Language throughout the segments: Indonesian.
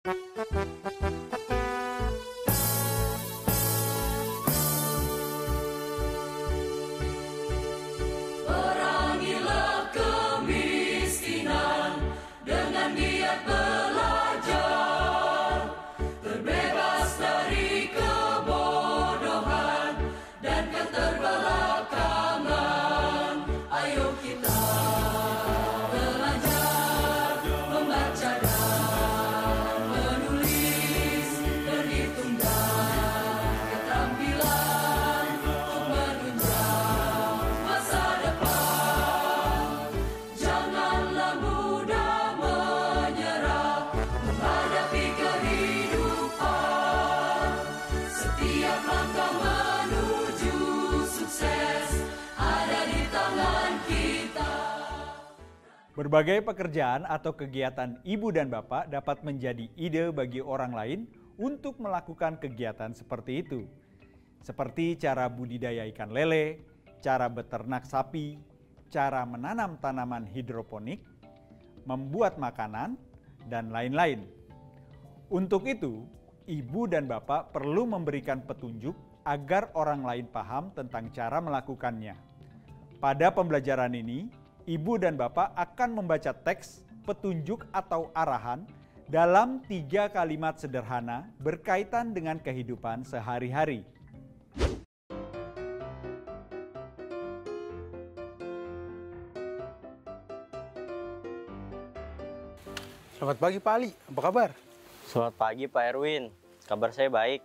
Perangilah kemiskinan dengan giat belajar, terbebas dari kebodohan dan keterbelakangan. Ayo kita belajar membaca dan menulis, berhitung dan keterampilan untuk menunjang masa depan. Janganlah mudah menyerah menghadapi kehidupan. Setiap langkah menuju sukses ada di tangan kita. Berbagai pekerjaan atau kegiatan ibu dan bapak dapat menjadi ide bagi orang lain untuk melakukan kegiatan seperti itu. Seperti cara budidaya ikan lele, cara beternak sapi, cara menanam tanaman hidroponik, membuat makanan, dan lain-lain. Untuk itu, ibu dan bapak perlu memberikan petunjuk agar orang lain paham tentang cara melakukannya. Pada pembelajaran ini, ibu dan bapak akan membaca teks, petunjuk atau arahan dalam 3 kalimat sederhana berkaitan dengan kehidupan sehari-hari. Selamat pagi Pak Ali, apa kabar? Selamat pagi Pak Erwin, kabar saya baik.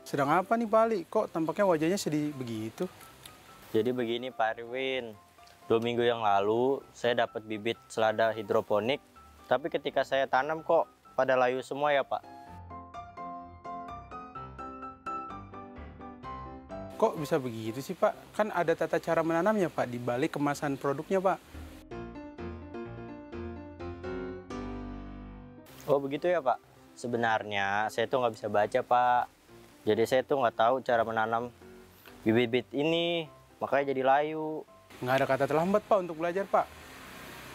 Sedang apa nih Pak Ali? Kok tampaknya wajahnya sedih begitu? Jadi begini Pak Erwin, 2 minggu yang lalu saya dapat bibit selada hidroponik, tapi ketika saya tanam kok pada layu semua ya Pak. Kok bisa begitu sih Pak? Kan ada tata cara menanamnya Pak, di balik kemasan produknya Pak. Oh begitu ya Pak, sebenarnya saya tuh nggak bisa baca Pak. Jadi saya tuh nggak tahu cara menanam bibit ini, makanya jadi layu. Nggak ada kata terlambat Pak untuk belajar Pak.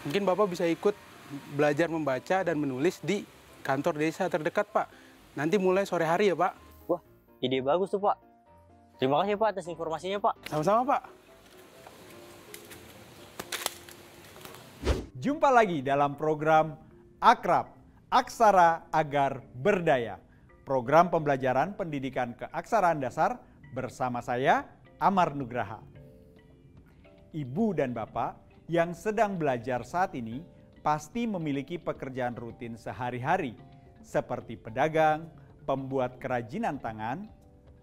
Mungkin Bapak bisa ikut belajar membaca dan menulis di kantor desa terdekat Pak. Nanti mulai sore hari ya Pak. Wah, ide bagus tuh Pak. Terima kasih Pak atas informasinya Pak. Sama-sama Pak. Jumpa lagi dalam program Akrab, Aksara Agar Berdaya. Program pembelajaran pendidikan keaksaraan dasar bersama saya, Amar Nugraha. Ibu dan bapak yang sedang belajar saat ini pasti memiliki pekerjaan rutin sehari-hari seperti pedagang, pembuat kerajinan tangan,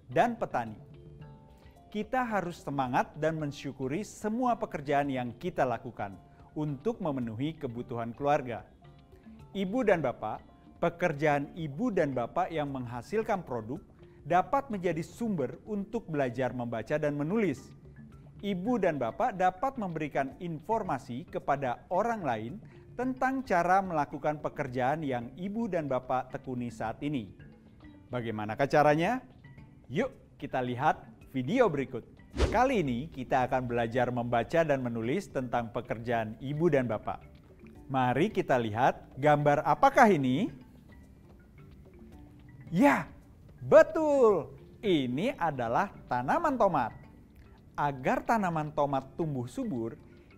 dan petani. Kita harus semangat dan mensyukuri semua pekerjaan yang kita lakukan untuk memenuhi kebutuhan keluarga. Ibu dan bapak, pekerjaan ibu dan bapak yang menghasilkan produk dapat menjadi sumber untuk belajar membaca dan menulis. Ibu dan bapak dapat memberikan informasi kepada orang lain tentang cara melakukan pekerjaan yang ibu dan bapak tekuni saat ini. Bagaimanakah caranya? Yuk kita lihat video berikut. Kali ini kita akan belajar membaca dan menulis tentang pekerjaan ibu dan bapak. Mari kita lihat gambar apakah ini? Ya, betul. Ini adalah tanaman tomat. Agar tanaman tomat tumbuh subur,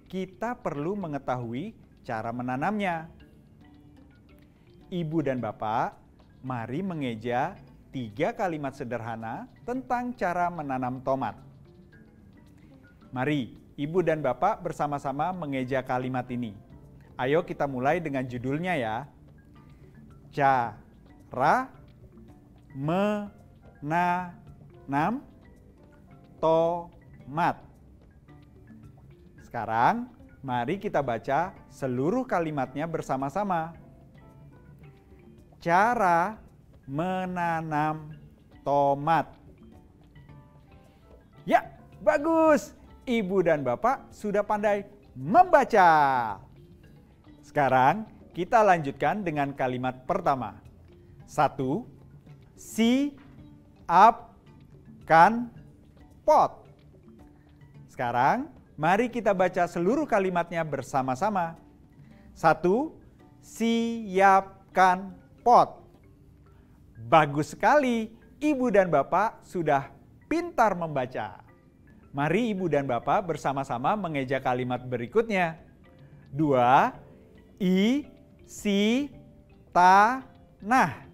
kita perlu mengetahui cara menanamnya. Ibu dan bapak, mari mengeja 3 kalimat sederhana tentang cara menanam tomat. Mari, ibu dan bapak bersama-sama mengeja kalimat ini. Ayo kita mulai dengan judulnya ya. Cara menanam tomat. Sekarang mari kita baca seluruh kalimatnya bersama-sama. Cara menanam tomat. Ya, bagus. Ibu dan bapak sudah pandai membaca. Sekarang kita lanjutkan dengan kalimat pertama. 1. Siapkan pot. Sekarang mari kita baca seluruh kalimatnya bersama-sama. 1. Siapkan pot. Bagus sekali, Ibu dan Bapak sudah pintar membaca. Mari Ibu dan Bapak bersama-sama mengeja kalimat berikutnya. 2. I, si, ta, nah.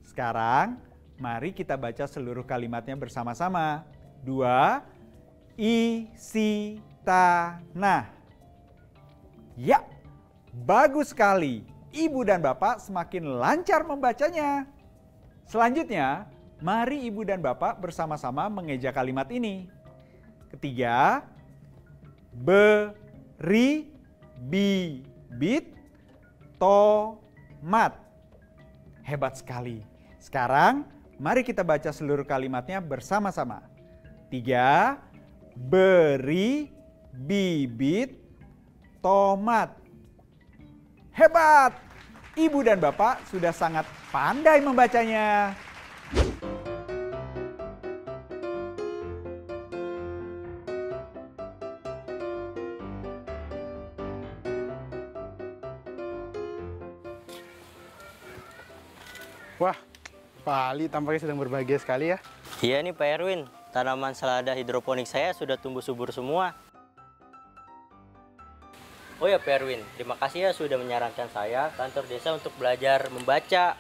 Sekarang mari kita baca seluruh kalimatnya bersama-sama. 2. I, si, ta, nah. Ya, bagus sekali. Ibu dan Bapak semakin lancar membacanya. Selanjutnya, mari Ibu dan Bapak bersama-sama mengeja kalimat ini. Ketiga, beri bibit tomat. Hebat sekali. Sekarang, mari kita baca seluruh kalimatnya bersama-sama. 3, beri bibit tomat. Hebat! Ibu dan Bapak sudah sangat pandai membacanya. Wah, Pak Ali tampaknya sedang berbahagia sekali ya. Iya nih Pak Erwin, tanaman selada hidroponik saya sudah tumbuh subur semua. Oh ya Pak Erwin, terima kasih ya sudah menyarankan saya kantor desa untuk belajar membaca.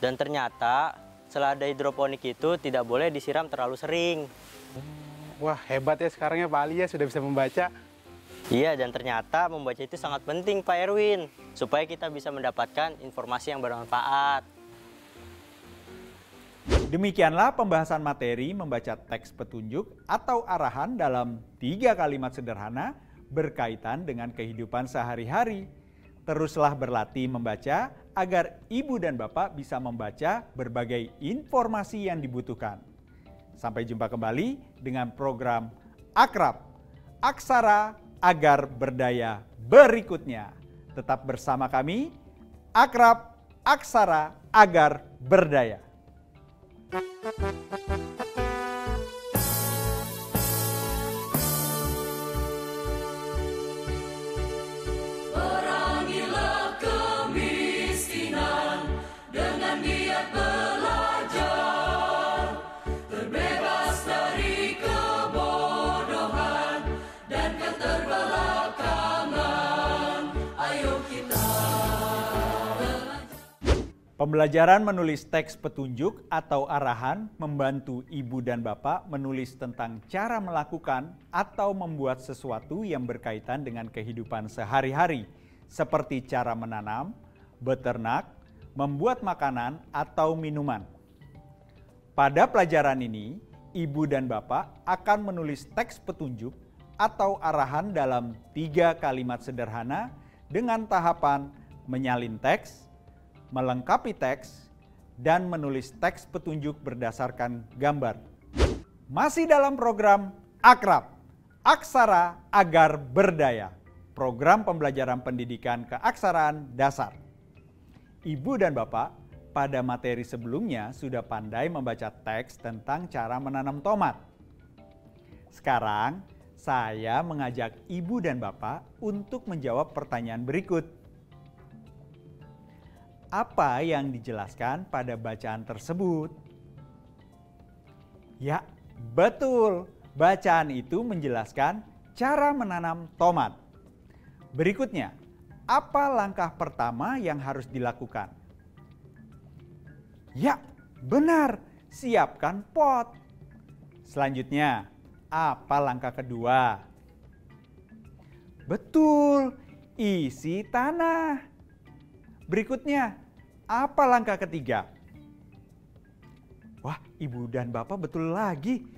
Dan ternyata selada hidroponik itu tidak boleh disiram terlalu sering. Wah, hebat ya sekarang ya Pak Ali ya sudah bisa membaca. Iya, dan ternyata membaca itu sangat penting Pak Erwin, supaya kita bisa mendapatkan informasi yang bermanfaat. Demikianlah pembahasan materi membaca teks petunjuk atau arahan dalam 3 kalimat sederhana berkaitan dengan kehidupan sehari-hari. Teruslah berlatih membaca agar Ibu dan Bapak bisa membaca berbagai informasi yang dibutuhkan. Sampai jumpa kembali dengan program Akrab, Aksara Agar Berdaya berikutnya. Tetap bersama kami, Akrab, Aksara Agar Berdaya. Perangilah kemiskinan dengan giat belajar, terbebas dari kebodohan dan keterbelakangan. Ayo kita Pembelajaran menulis teks petunjuk atau arahan membantu Ibu dan Bapak menulis tentang cara melakukan atau membuat sesuatu yang berkaitan dengan kehidupan sehari-hari, seperti cara menanam, beternak, membuat makanan atau minuman. Pada pelajaran ini, Ibu dan Bapak akan menulis teks petunjuk atau arahan dalam 3 kalimat sederhana dengan tahapan menyalin teks, melengkapi teks, dan menulis teks petunjuk berdasarkan gambar. Masih dalam program Akrab, Aksara Agar Berdaya, program pembelajaran pendidikan keaksaraan dasar. Ibu dan Bapak pada materi sebelumnya sudah pandai membaca teks tentang cara menanam tomat. Sekarang saya mengajak Ibu dan Bapak untuk menjawab pertanyaan berikut. Apa yang dijelaskan pada bacaan tersebut? Ya, betul. Bacaan itu menjelaskan cara menanam tomat. Berikutnya, apa langkah pertama yang harus dilakukan? Ya, benar. Siapkan pot. Selanjutnya, apa langkah kedua? Betul, isi tanah. Berikutnya, apa langkah ketiga? Wah, Ibu dan Bapak betul lagi.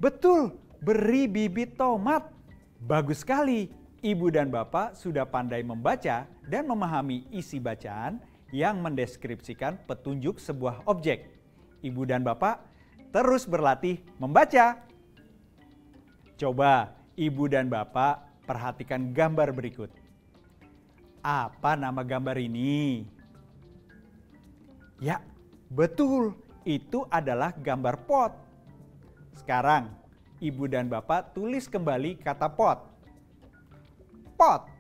Betul, beri bibit tomat. Bagus sekali, Ibu dan Bapak sudah pandai membaca dan memahami isi bacaan yang mendeskripsikan petunjuk sebuah objek. Ibu dan Bapak terus berlatih membaca. Coba Ibu dan Bapak perhatikan gambar berikut. Apa nama gambar ini? Ya, betul. Itu adalah gambar pot. Sekarang, Ibu dan Bapak tulis kembali kata pot. Pot.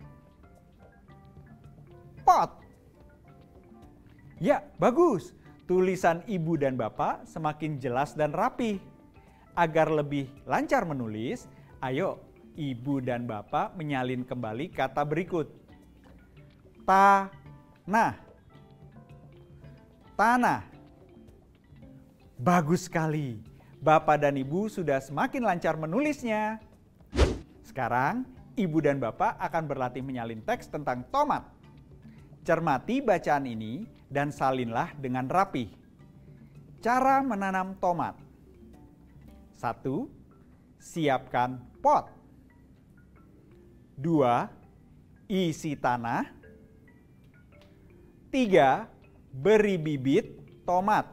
Pot. Ya, bagus. tulisan ibu dan bapak semakin jelas dan rapi. Agar lebih lancar menulis, ayo ibu dan bapak menyalin kembali kata berikut. Tanah. Tanah. Bagus sekali. Bapak dan ibu sudah semakin lancar menulisnya. Sekarang, ibu dan bapak akan berlatih menyalin teks tentang tomat. Cermati bacaan ini dan salinlah dengan rapi. Cara menanam tomat. 1. Siapkan pot. 2. Isi tanah. 3. Beri bibit tomat.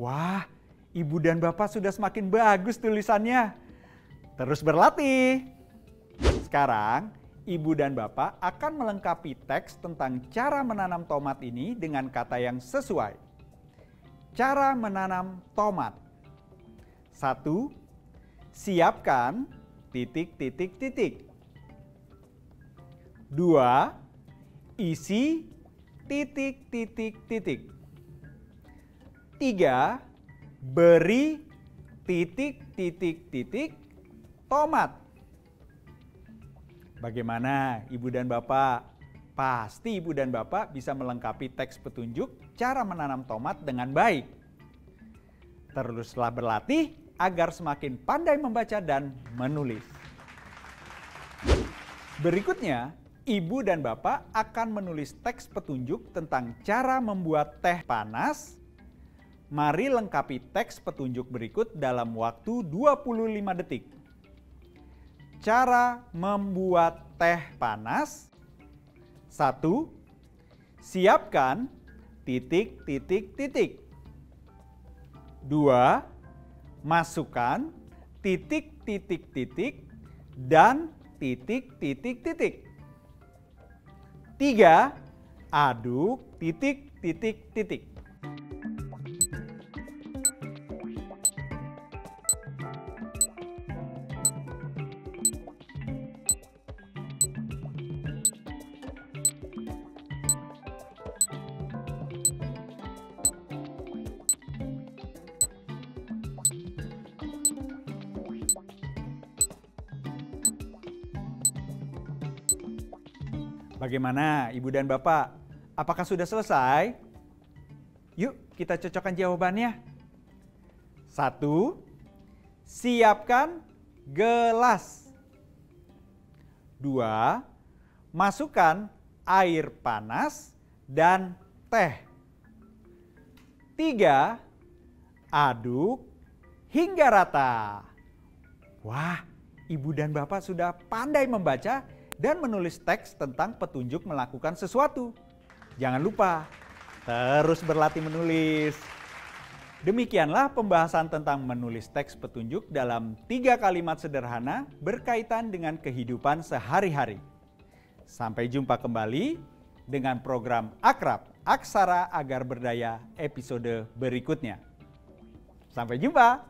Wah, ibu dan bapak sudah semakin bagus tulisannya. Terus berlatih. Sekarang, ibu dan bapak akan melengkapi teks tentang cara menanam tomat ini dengan kata yang sesuai. Cara menanam tomat. 1. Siapkan ... 2. Isi ... 3. Beri ... tomat. Bagaimana ibu dan bapak? Pasti ibu dan bapak bisa melengkapi teks petunjuk cara menanam tomat dengan baik. Teruslah berlatih agar semakin pandai membaca dan menulis. Berikutnya, ibu dan bapak akan menulis teks petunjuk tentang cara membuat teh panas. Mari lengkapi teks petunjuk berikut dalam waktu 25 detik. Cara membuat teh panas. 1. Siapkan ... 2. Masukkan ... dan ... 3. Aduk ... Bagaimana ibu dan bapak? Apakah sudah selesai? Yuk kita cocokkan jawabannya. 1. Siapkan gelas. 2. Masukkan air panas dan teh. 3. Aduk hingga rata. Wah, ibu dan bapak sudah pandai membaca dan menulis teks tentang petunjuk melakukan sesuatu. Jangan lupa, terus berlatih menulis. Demikianlah pembahasan tentang menulis teks petunjuk dalam 3 kalimat sederhana berkaitan dengan kehidupan sehari-hari. Sampai jumpa kembali dengan program Akrab, Aksara Agar Berdaya episode berikutnya. Sampai jumpa.